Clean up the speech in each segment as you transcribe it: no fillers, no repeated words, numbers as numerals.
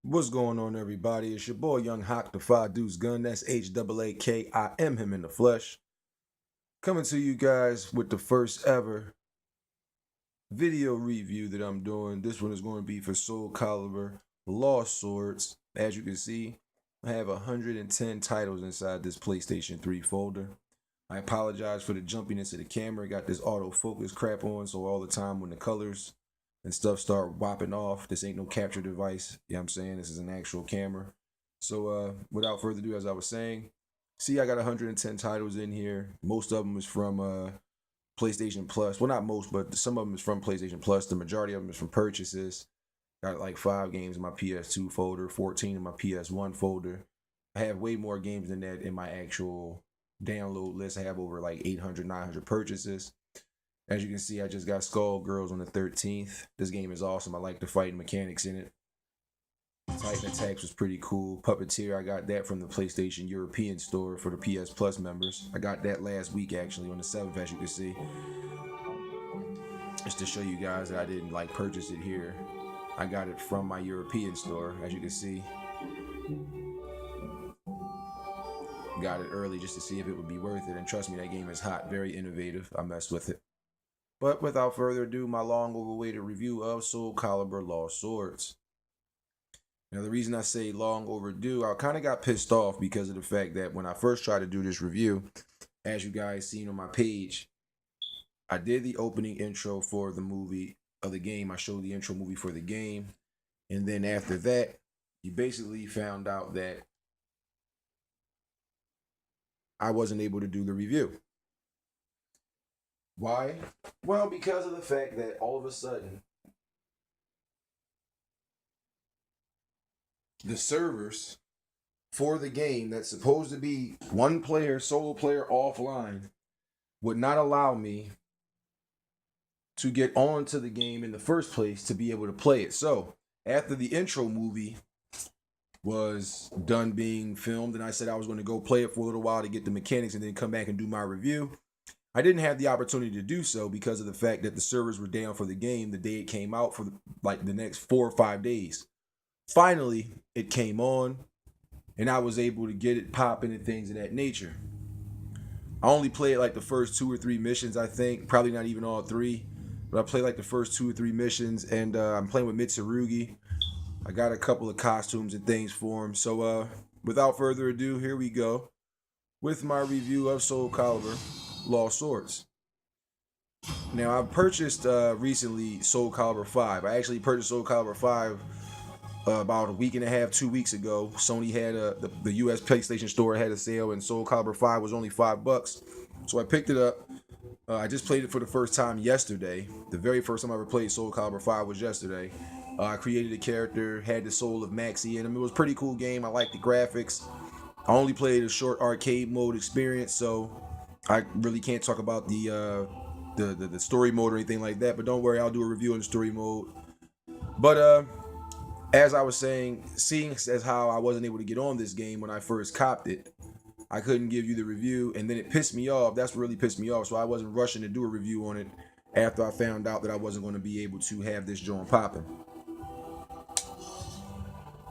What's going on, everybody? It's your boy Young Hawk, the Five Deuce Gun. That's HAAK. I am him in the flesh. Coming to you guys with the first ever video review that I'm doing. This one is going to be for Soul Calibur Lost Swords. As you can see, I have 110 titles inside this PlayStation 3 folder. I apologize for the jumpiness of the camera. Got this autofocus crap on, so all the time when the colors and stuff start whopping off, this ain't no capture device. You know what I'm saying? This is an actual camera. So without further ado, as I was saying, see, I got 110 titles in here. Most of them is from PlayStation Plus. Well, not most, but some of them is from PlayStation Plus. The majority of them is from purchases. Got like 5 games in my PS2 folder, 14 in my PS1 folder. I have way more games than that in my actual download list. I have over like 800, 900 purchases. As you can see, I just got Skullgirls on the 13th. This game is awesome. I like the fighting mechanics in it. Titan Attacks was pretty cool. Puppeteer, I got that from the PlayStation European store for the PS Plus members. I got that last week actually on the 7th, as you can see. Just to show you guys that I didn't like purchase it here. I got it from my European store, as you can see. Got it early just to see if it would be worth it. And trust me, that game is hot, very innovative. I messed with it. But without further ado, my long overweighted review of Soul Calibur Lost Swords. Now, the reason I say long overdue, I kind of got pissed off because of the fact that when I first tried to do this review, as you guys seen on my page, I did the opening intro for the movie of the game. I showed the intro movie for the game. And then after that, you basically found out that I wasn't able to do the review. Why? Well, because of the fact that all of a sudden, the servers for the game that's supposed to be one player, solo player offline, would not allow me to get onto the game in the first place to be able to play it. So after the intro movie was done being filmed and I said I was going to go play it for a little while to get the mechanics and then come back and do my review, I didn't have the opportunity to do so because of the fact that the servers were down for the game the day it came out for like the next 4 or 5 days. Finally, it came on and I was able to get it popping and things of that nature. I only played like the first 2 or 3 missions, I think. Probably not even all 3. But I played like the first 2 or 3 missions, and I'm playing with Mitsurugi. I got a couple of costumes and things for him. So without further ado, here we go with my review of Soul Calibur Lost Swords. Now, I've purchased recently Soul Calibur 5. I actually purchased Soul Calibur 5 about a week and a half, 2 weeks ago. Sony had the US PlayStation Store had a sale, and Soul Calibur 5 was only $5. So I picked it up. I just played it for the first time yesterday. The very first time I ever played Soul Calibur 5 was yesterday. I created a character, had the soul of Maxi in him. It was a pretty cool game. I liked the graphics. I only played a short arcade mode experience, so I really can't talk about the story mode or anything like that. But don't worry, I'll do a review on the story mode. But as I was saying, seeing as how I wasn't able to get on this game when I first copped it, I couldn't give you the review, and then it pissed me off. That's what really pissed me off. So I wasn't rushing to do a review on it after I found out that I wasn't going to be able to have this joint popping.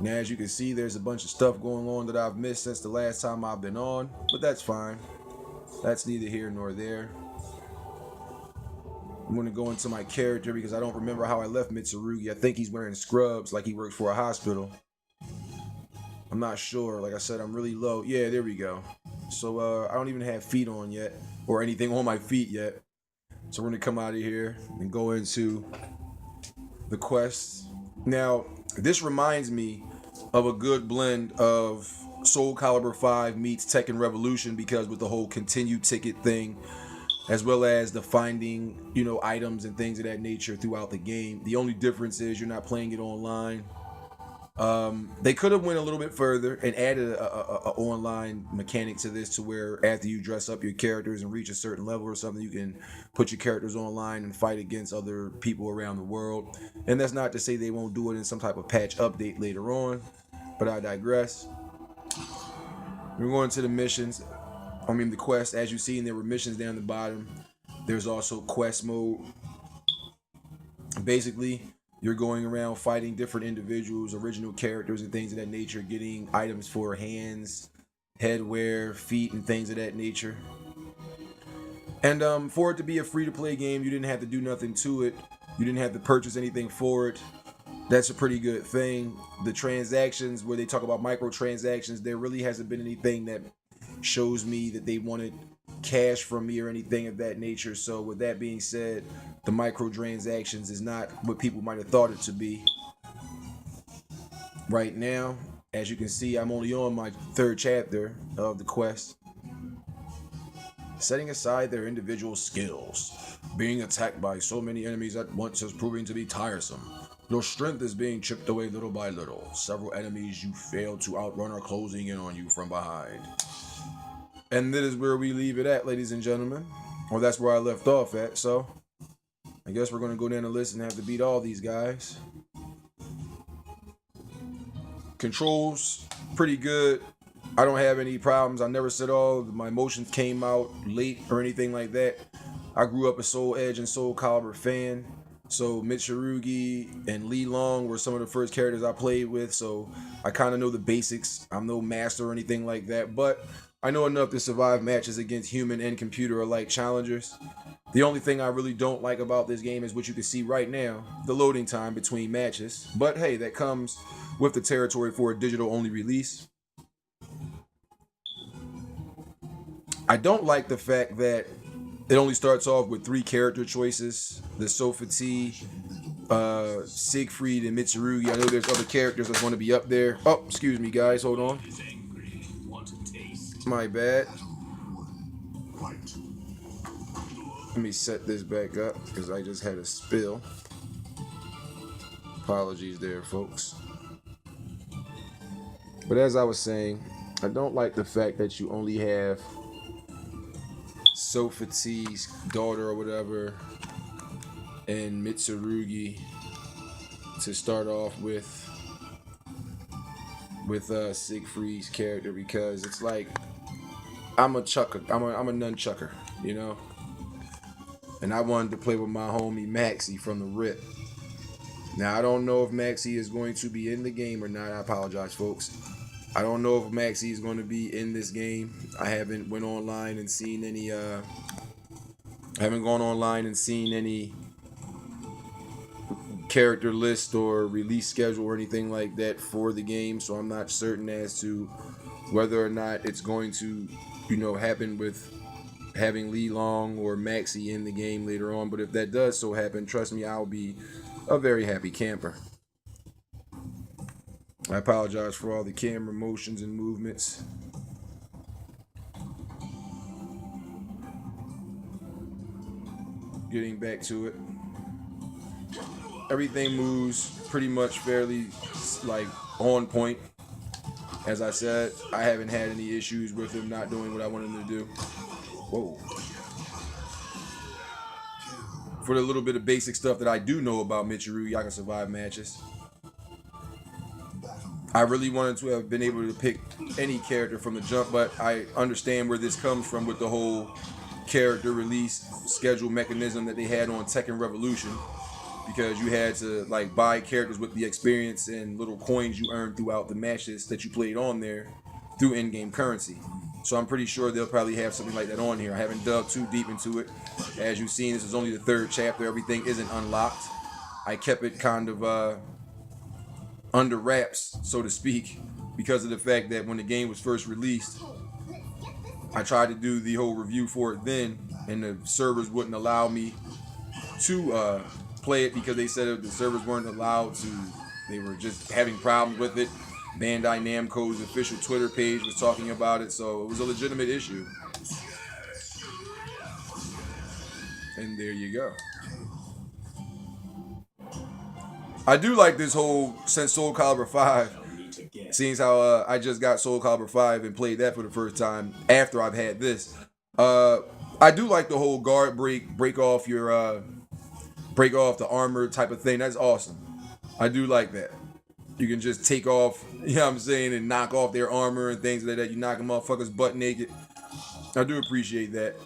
Now, as you can see, there's a bunch of stuff going on that I've missed since the last time I've been on, but that's fine. That's neither here nor there. I'm going to go into my character because I don't remember how I left Mitsurugi. I think he's wearing scrubs like he works for a hospital. I'm not sure. Like I said, I'm really low. Yeah, there we go. So I don't even have feet on yet or anything on my feet yet. So we're going to come out of here and go into the quest. Now, this reminds me of a good blend of Soul Calibur 5 meets Tekken Revolution because with the whole continued ticket thing, as well as the finding, items and things of that nature throughout the game. The only difference is you're not playing it online. They could have went a little bit further and added a online mechanic to this to where after you dress up your characters and reach a certain level or something, you can put your characters online and fight against other people around the world. And that's not to say they won't do it in some type of patch update later on, but I digress. We're going to the missions. The quest. As you see, and there were missions down the bottom. There's also quest mode. Basically, You're going around fighting different individuals, original characters, and things of that nature, getting items for hands, headwear, feet, and things of that nature. And for it to be a free-to-play game, you didn't have to do nothing to it. You didn't have to purchase anything for it. That's a pretty good thing. The transactions, where they talk about microtransactions, there really hasn't been anything that shows me that they wanted cash from me or anything of that nature. So with that being said, the microtransactions is not what people might have thought it to be. Right now, as you can see, I'm only on my 3rd chapter of the quest. Setting aside their individual skills, being attacked by so many enemies at once is proving to be tiresome. Your strength is being chipped away little by little. Several enemies you fail to outrun are closing in on you from behind. And that is where we leave it at, ladies and gentlemen. Or that's where I left off at, so I guess we're going to go down the list and have to beat all these guys. Controls, pretty good. I don't have any problems. I never said my emotions came out late or anything like that. I grew up a Soul Edge and Soul Calibur fan. So Mitsurugi and Li Long were some of the first characters I played with, so I kind of know the basics. I'm no master or anything like that, but I know enough to survive matches against human and computer alike challengers. The only thing I really don't like about this game is what you can see right now, the loading time between matches. But hey, that comes with the territory for a digital-only release. I don't like the fact that it only starts off with 3 character choices: the Sofati, Siegfried, and Mitsurugi. I know there's other characters that's going to be up there. Oh, excuse me, guys. Hold on. My bad. Let me set this back up because I just had a spill. Apologies there, folks. But as I was saying, I don't like the fact that you only have Sofati's daughter or whatever and Mitsurugi to start off with Siegfried's character, because it's like I'm a chucker. I'm a nunchucker, you know? And I wanted to play with my homie Maxie from the rip. Now, I don't know if Maxie is going to be in the game or not. I apologize, folks. I don't know if Maxie is going to be in this game. I haven't went online and seen any haven't gone online and seen any character list or release schedule or anything like that for the game, so I'm not certain as to whether or not it's going to, happen with having Li Long or Maxie in the game later on. But if that does so happen, trust me, I'll be a very happy camper. I apologize for all the camera motions and movements. Getting back to it. Everything moves pretty much fairly on point. As I said, I haven't had any issues with him not doing what I want him to do. Whoa. For the little bit of basic stuff that I do know about Mitsurugi, I can survive matches. I really wanted to have been able to pick any character from the jump, but I understand where this comes from with the whole character release schedule mechanism that they had on Tekken Revolution, because you had to buy characters with the experience and little coins you earned throughout the matches that you played on there through in-game currency. So I'm pretty sure they'll probably have something like that on here. I haven't dug too deep into it. As you've seen, this is only the 3rd chapter. Everything isn't unlocked. I kept it kind of under wraps, so to speak, because of the fact that when the game was first released, I tried to do the whole review for it then, and the servers wouldn't allow me to play it because they said the servers weren't allowed to. They were just having problems with it. Bandai Namco's official Twitter page was talking about it, so it was a legitimate issue. And there you go. I do like this whole, since Soul Calibur 5, seeing how I just got Soul Calibur 5 and played that for the first time after I've had this. I do like the whole guard break off the armor type of thing. That's awesome. I do like that. You can just take off, and knock off their armor and things like that. You knock them motherfuckers butt naked. I do appreciate that.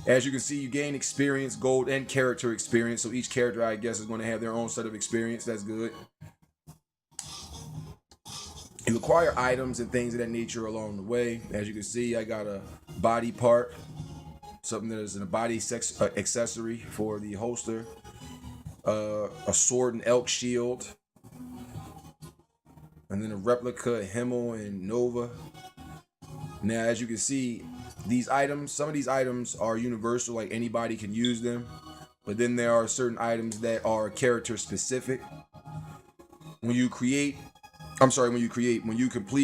As you can see, you gain experience, gold, and character experience. So each character, I guess, is going to have their own set of experience. That's good. You acquire items and things of that nature along the way. As you can see, I got a body part, something that is a body accessory for the holster, a sword and elk shield, and then a replica Himmel and Nova. Now, as you can see, these items, some of these items are universal, like anybody can use them, but then there are certain items that are character specific. When you complete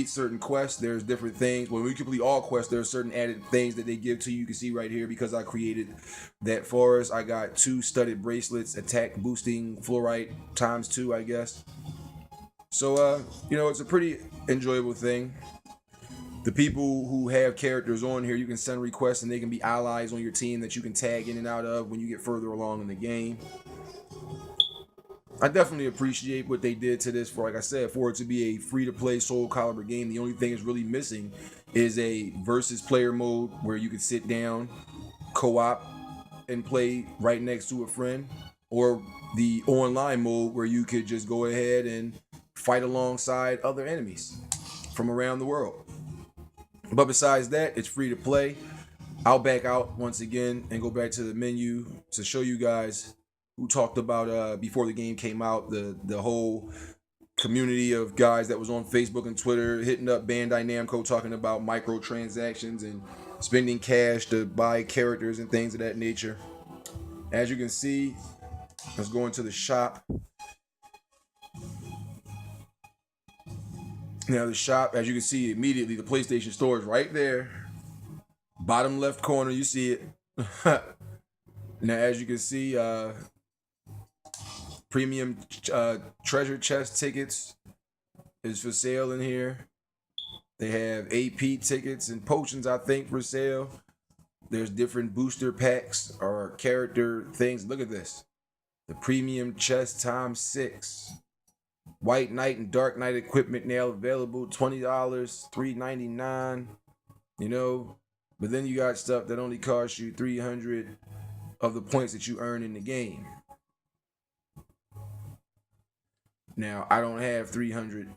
certain quests, there's different things. When we complete all quests, there are certain added things that they give to you. You can see right here, because I created that for us. I got 2 studded bracelets, attack boosting fluorite ×2, I guess. So, it's a pretty enjoyable thing. The people who have characters on here, you can send requests and they can be allies on your team that you can tag in and out of when you get further along in the game. I definitely appreciate what they did to this, for, like I said, for it to be a free-to-play Soul Calibur game. The only thing is really missing is a versus player mode where you could sit down, co-op, and play right next to a friend, or the online mode where you could just go ahead and fight alongside other enemies from around the world. But besides that, it's free to play. I'll back out once again and go back to the menu to show you guys who talked about before the game came out, the whole community of guys that was on Facebook and Twitter hitting up Bandai Namco, talking about microtransactions and spending cash to buy characters and things of that nature. As you can see, let's go into the shop. Now the shop, as you can see immediately, the PlayStation Store is right there. Bottom left corner, you see it. Now, as you can see, premium treasure chest tickets is for sale in here. They have AP tickets and potions, I think, for sale. There's different booster packs or character things. Look at this. The premium chest ×6. White Knight and Dark Knight equipment now available, $20, $3.99, But then you got stuff that only costs you 300 of the points that you earn in the game. Now, I don't have 300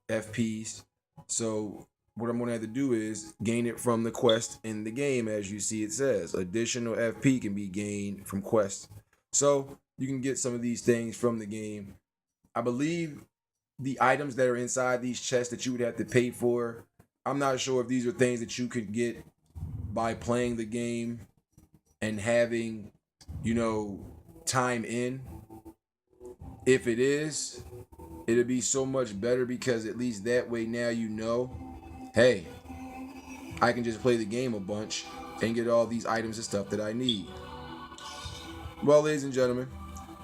FPs, so what I'm going to have to do is gain it from the quest in the game. As you see, it says additional FP can be gained from quests. So you can get some of these things from the game. I believe the items that are inside these chests that you would have to pay for, I'm not sure if these are things that you could get by playing the game and having, time in. If it is, it'll be so much better, because at least that way now hey, I can just play the game a bunch and get all these items and stuff that I need. Well, ladies and gentlemen,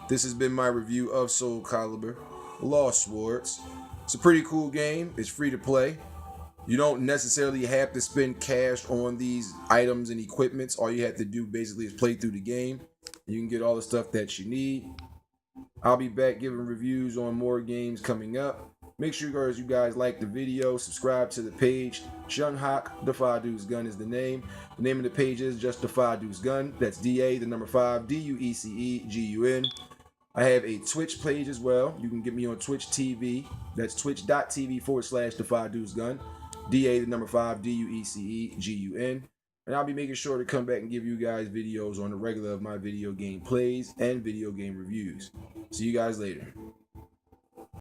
this has been my review of Soul Calibur Lost Swords. It's a pretty cool game. It's free to play. You don't necessarily have to spend cash on these items and equipments. All you have to do basically is play through the game. You can get all the stuff that you need. I'll be back giving reviews on more games coming up. Make sure you guys like the video, subscribe to the page. Shunhak Dafadu's Gun is the name. The name of the page is just Dafadu's Gun. That's DA5 DUECEGUN. I have a Twitch page as well. You can get me on Twitch TV. That's twitch.tv/Dafadu's Gun. DA5 DUECEGUN. And I'll be making sure to come back and give you guys videos on the regular of my video game plays and video game reviews. See you guys later.